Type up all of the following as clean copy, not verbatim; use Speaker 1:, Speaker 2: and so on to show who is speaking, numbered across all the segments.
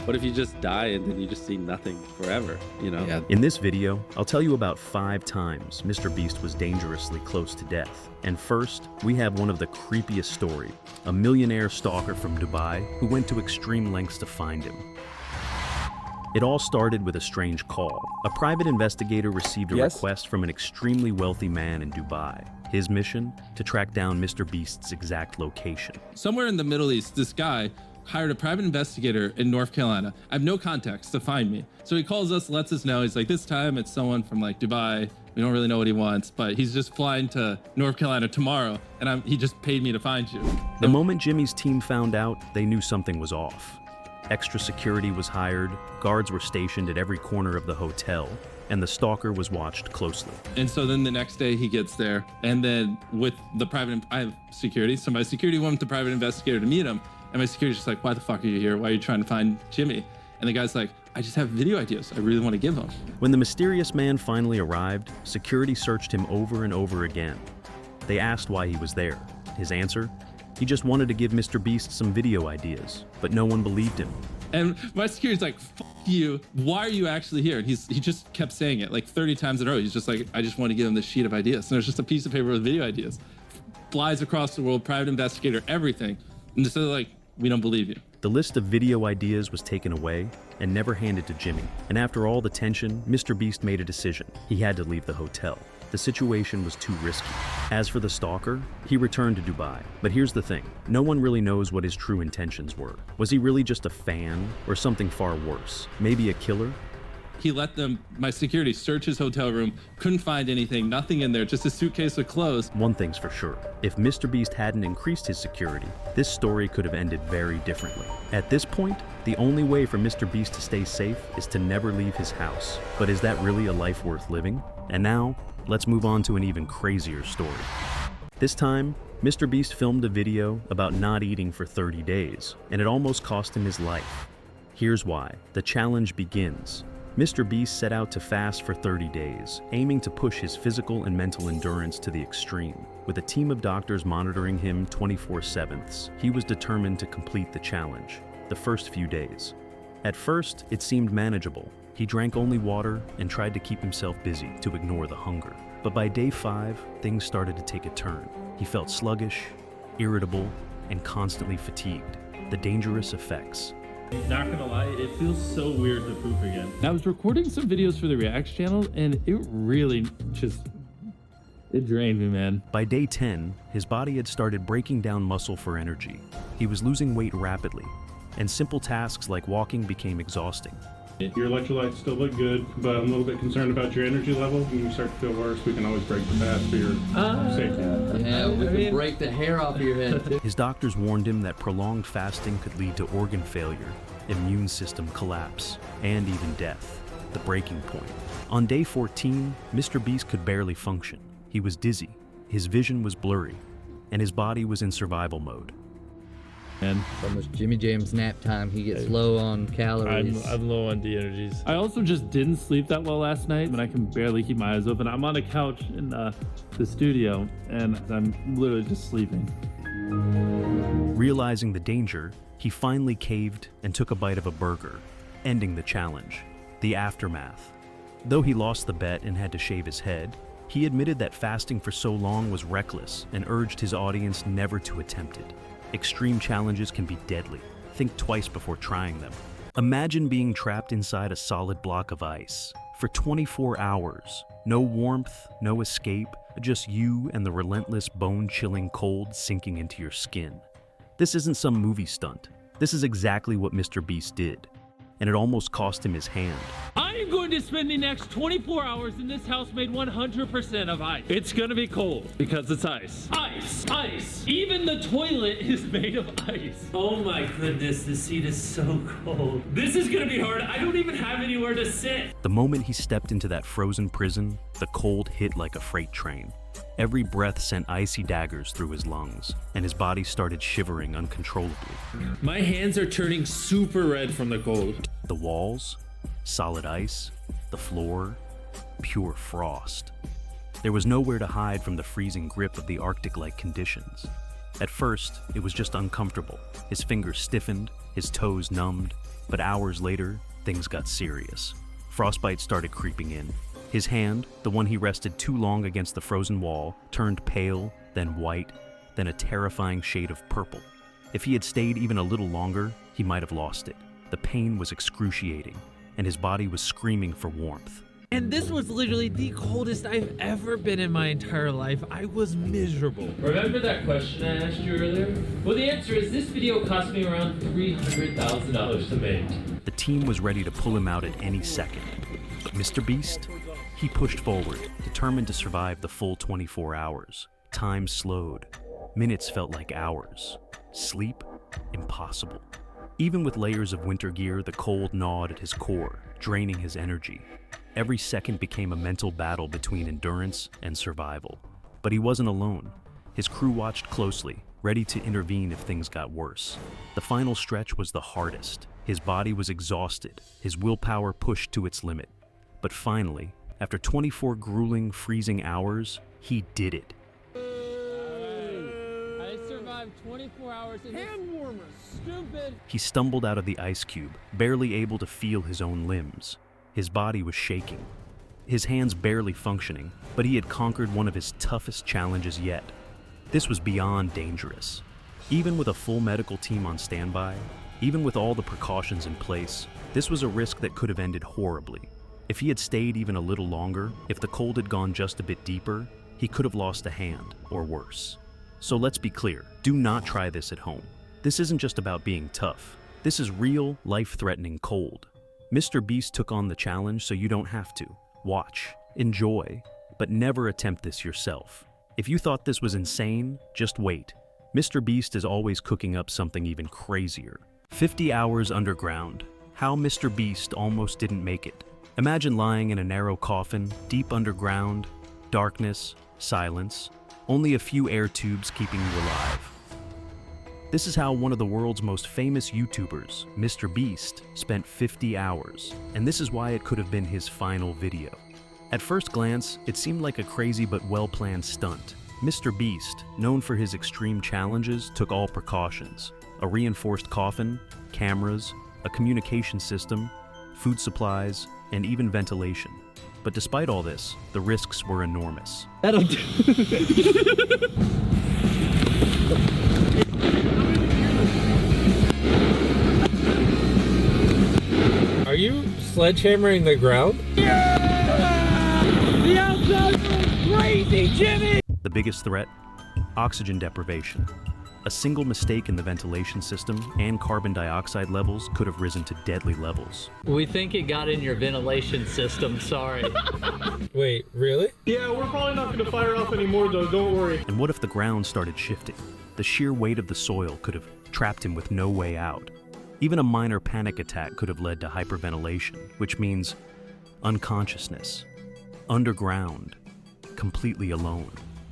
Speaker 1: What if you just die and then you just see nothing forever, you know?
Speaker 2: Yeah.
Speaker 3: In this video, I'll tell you about 5 times MrBeast was dangerously close to death. And first, we have one of the creepiest stories, a millionaire stalker from Dubai who went to extreme lengths to find him. It all started with a strange call. A private investigator received a request from an extremely wealthy man in Dubai. His mission? To track down MrBeast's exact location.
Speaker 4: Somewhere in the Middle East, this guy hired a private investigator in North Carolina. I have no context to find me. So he calls us, lets us know. He's like, this time it's someone from like Dubai. We don't really know what he wants, but he's just flying to North Carolina tomorrow, and he just paid me to find you.
Speaker 3: The moment Jimmy's team found out, they knew something was off. Extra security was hired, guards were stationed at every corner of the hotel, and the stalker was watched closely.
Speaker 4: And so then the next day he gets there, and then with the I have security, so my security went with the private investigator to meet him, and my security's just like, why the fuck are you here? Why are you trying to find Jimmy? And the guy's like, I just have video ideas I really want to give him.
Speaker 3: When the mysterious man finally arrived, security searched him over and over again. They asked why he was there. His answer? He just wanted to give MrBeast some video ideas, but no one believed him.
Speaker 4: And my security's like, fuck you, why are you actually here? And he just kept saying it like 30 times in a row. He's just like, I just want to give him this sheet of ideas. And there's just a piece of paper with video ideas. Flies across the world, private investigator, everything. And so they're like, we don't believe you.
Speaker 3: The list of video ideas was taken away and never handed to Jimmy. And after all the tension, MrBeast made a decision. He had to leave the hotel. The situation was too risky. As for the stalker, he returned to Dubai. But here's the thing, no one really knows what his true intentions were. Was he really just a fan, or something far worse? Maybe a killer?
Speaker 4: He let my security search his hotel room, couldn't find anything, nothing in there, just a suitcase of clothes.
Speaker 3: One thing's for sure, if MrBeast hadn't increased his security, this story could have ended very differently. At this point, the only way for MrBeast to stay safe is to never leave his house. But is that really a life worth living? And now, let's move on to an even crazier story. This time, MrBeast filmed a video about not eating for 30 days, and it almost cost him his life. Here's why. The challenge begins. MrBeast set out to fast for 30 days, aiming to push his physical and mental endurance to the extreme. With a team of doctors monitoring him 24/7, he was determined to complete the challenge, the first few days. At first, it seemed manageable. He drank only water and tried to keep himself busy to ignore the hunger. But by day 5, things started to take a turn. He felt sluggish, irritable, and constantly fatigued. The dangerous effects.
Speaker 5: Not gonna lie, it feels so weird to poop again. I was recording some videos for the Reacts channel, and it really it drained me, man.
Speaker 3: By day 10, his body had started breaking down muscle for energy. He was losing weight rapidly, and simple tasks like walking became exhausting.
Speaker 6: Your electrolytes still look good, but I'm a little bit concerned about your energy level. When you start to feel worse, we can always break the fast for your safety.
Speaker 2: Yeah, we can break the hair off your head too.
Speaker 3: His doctors warned him that prolonged fasting could lead to organ failure, immune system collapse, and even death, the breaking point. On day 14, MrBeast could barely function. He was dizzy, his vision was blurry, and his body was in survival mode.
Speaker 5: And
Speaker 2: It's almost Jimmy Jam's nap time. He gets low on calories.
Speaker 5: I'm low on de-energies. I also just didn't sleep that well last night, and I can barely keep my eyes open. I'm on a couch in the studio, and I'm literally just sleeping.
Speaker 3: Realizing the danger, he finally caved and took a bite of a burger, ending the challenge. The aftermath. Though he lost the bet and had to shave his head, he admitted that fasting for so long was reckless and urged his audience never to attempt it. Extreme challenges can be deadly. Think twice before trying them. Imagine being trapped inside a solid block of ice for 24 hours. No warmth, no escape, just you and the relentless bone-chilling cold sinking into your skin. This isn't some movie stunt. This is exactly what MrBeast did, and it almost cost him his hand.
Speaker 5: I am going to spend the next 24 hours in this house made 100% of ice. It's gonna be cold because it's ice. Ice, ice. Even the toilet is made of ice. Oh my goodness, this seat is so cold. This is gonna be hard. I don't even have anywhere to sit.
Speaker 3: The moment he stepped into that frozen prison, the cold hit like a freight train. Every breath sent icy daggers through his lungs, and his body started shivering uncontrollably.
Speaker 5: My hands are turning super red from the cold.
Speaker 3: The walls, solid ice, the floor, pure frost. There was nowhere to hide from the freezing grip of the Arctic-like conditions. At first, it was just uncomfortable. His fingers stiffened, his toes numbed, But hours later, things got serious. Frostbite started creeping in. His hand, the one he rested too long against the frozen wall, turned pale, then white, then a terrifying shade of purple. If he had stayed even a little longer, he might have lost it. The pain was excruciating, and his body was screaming for warmth.
Speaker 5: And this was literally the coldest I've ever been in my entire life. I was miserable. Remember that question I asked you earlier? Well, the answer is this video cost me around $300,000 to make.
Speaker 3: The team was ready to pull him out at any second. MrBeast? He pushed forward, determined to survive the full 24 hours. Time slowed. Minutes felt like hours. Sleep? Impossible. Even with layers of winter gear, the cold gnawed at his core, draining his energy. Every second became a mental battle between endurance and survival. But he wasn't alone. His crew watched closely, ready to intervene if things got worse. The final stretch was the hardest. His body was exhausted, his willpower pushed to its limit. But finally, after 24 grueling, freezing hours, he did it.
Speaker 5: I survived 24 hours in hand warmers. Stupid.
Speaker 3: He stumbled out of the ice cube, barely able to feel his own limbs. His body was shaking, his hands barely functioning, but he had conquered one of his toughest challenges yet. This was beyond dangerous. Even with a full medical team on standby, even with all the precautions in place, this was a risk that could have ended horribly. If he had stayed even a little longer, if the cold had gone just a bit deeper, he could have lost a hand, or worse. So let's be clear, do not try this at home. This isn't just about being tough. This is real, life-threatening cold. MrBeast took on the challenge so you don't have to. Watch, enjoy, but never attempt this yourself. If you thought this was insane, just wait. MrBeast is always cooking up something even crazier. 50 hours underground. How MrBeast almost didn't make it. Imagine lying in a narrow coffin, deep underground, darkness, silence, only a few air tubes keeping you alive. This is how one of the world's most famous YouTubers, MrBeast, spent 50 hours, and this is why it could have been his final video. At first glance, it seemed like a crazy but well-planned stunt. MrBeast, known for his extreme challenges, took all precautions. A reinforced coffin, cameras, a communication system, food supplies, and even ventilation. But despite all this, the risks were enormous.
Speaker 5: Are you sledgehammering the ground? The outside was crazy, Jimmy!
Speaker 3: The biggest threat? Oxygen deprivation. A single mistake in the ventilation system and carbon dioxide levels could have risen to deadly levels.
Speaker 2: We think it got in your ventilation system, sorry.
Speaker 5: Wait, really?
Speaker 6: Yeah, we're probably not going to fire off anymore, though. Don't worry.
Speaker 3: And what if the ground started shifting? The sheer weight of the soil could have trapped him with no way out. Even a minor panic attack could have led to hyperventilation, which means unconsciousness, underground, completely alone.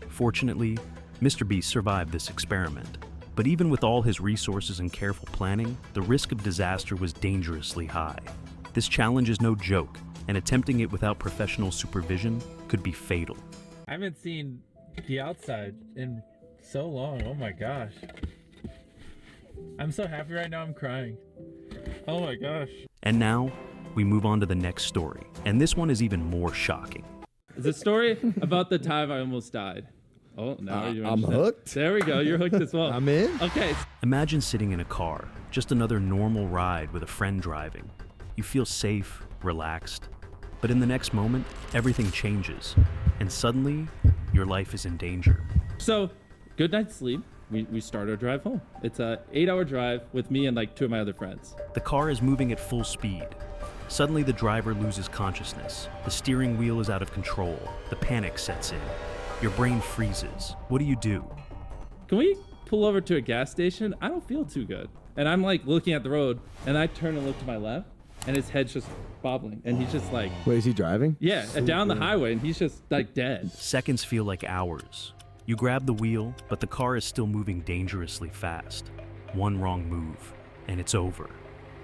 Speaker 3: Fortunately, MrBeast survived this experiment. But even with all his resources and careful planning, the risk of disaster was dangerously high. This challenge is no joke, and attempting it without professional supervision could be fatal.
Speaker 5: I haven't seen the outside in so long. Oh my gosh. I'm so happy right now, I'm crying. Oh my gosh.
Speaker 3: And now, we move on to the next story, and this one is even more shocking.
Speaker 4: It's a story about the time I almost died. Oh, now you
Speaker 7: I'm
Speaker 4: understand.
Speaker 7: hooked.
Speaker 4: There we go. You're hooked as well.
Speaker 7: I'm in.
Speaker 4: Okay.
Speaker 3: Imagine sitting in a car, just another normal ride with a friend driving. You feel safe, relaxed, but in the next moment, everything changes, and suddenly, your life is in danger.
Speaker 4: So, good night's sleep. We start our drive home. It's a 8-hour drive with me and like 2 of my other friends.
Speaker 3: The car is moving at full speed. Suddenly, the driver loses consciousness. The steering wheel is out of control. The panic sets in. Your brain freezes. What do you do?
Speaker 4: Can we pull over to a gas station? I don't feel too good. And I'm like looking at the road, and I turn and look to my left, and his head's just bobbling, and he's just like,
Speaker 7: Wait, is he driving?
Speaker 4: yeah, down the highway, and he's just like dead.
Speaker 3: Seconds feel like hours. You grab the wheel, but the car is still moving dangerously fast. One wrong move, and it's over.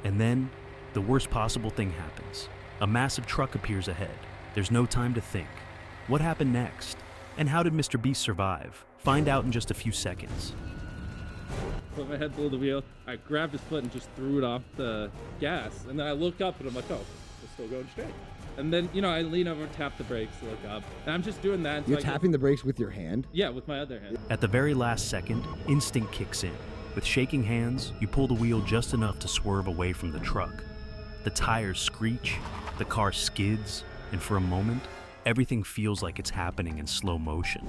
Speaker 3: And then, the worst possible thing happens. A massive truck appears ahead. There's no time to think. What happened next? And how did MrBeast survive? Find out in just a few seconds.
Speaker 4: put my head below the wheel. I grabbed his foot and just threw it off the gas. And then I look up and I'm like, oh, it's still going straight. And then, you know, I lean over, tap the brakes, look up. And I'm just doing that.
Speaker 7: You're tapping the brakes with your hand?
Speaker 4: Yeah, with my other hand.
Speaker 3: At the very last second, instinct kicks in. With shaking hands, you pull the wheel just enough to swerve away from the truck. The tires screech, the car skids, and for a moment, everything feels like it's happening in slow motion.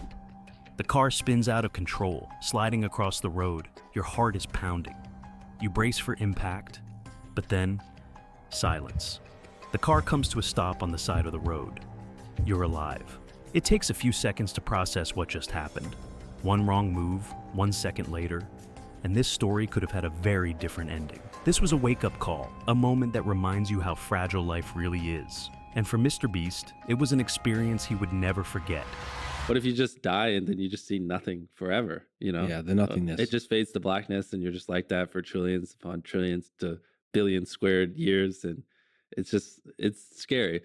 Speaker 3: The car spins out of control, sliding across the road. Your heart is pounding. You brace for impact, but then, silence. The car comes to a stop on the side of the road. You're alive. It takes a few seconds to process what just happened. One wrong move, 1 second later, and this story could have had a very different ending. This was a wake-up call, a moment that reminds you how fragile life really is. And for MrBeast, it was an experience he would never forget.
Speaker 1: What if you just die and then you just see nothing forever, you know?
Speaker 7: Yeah, the nothingness.
Speaker 1: It just fades to blackness and you're just like that for trillions upon trillions to billion squared years. And it's scary.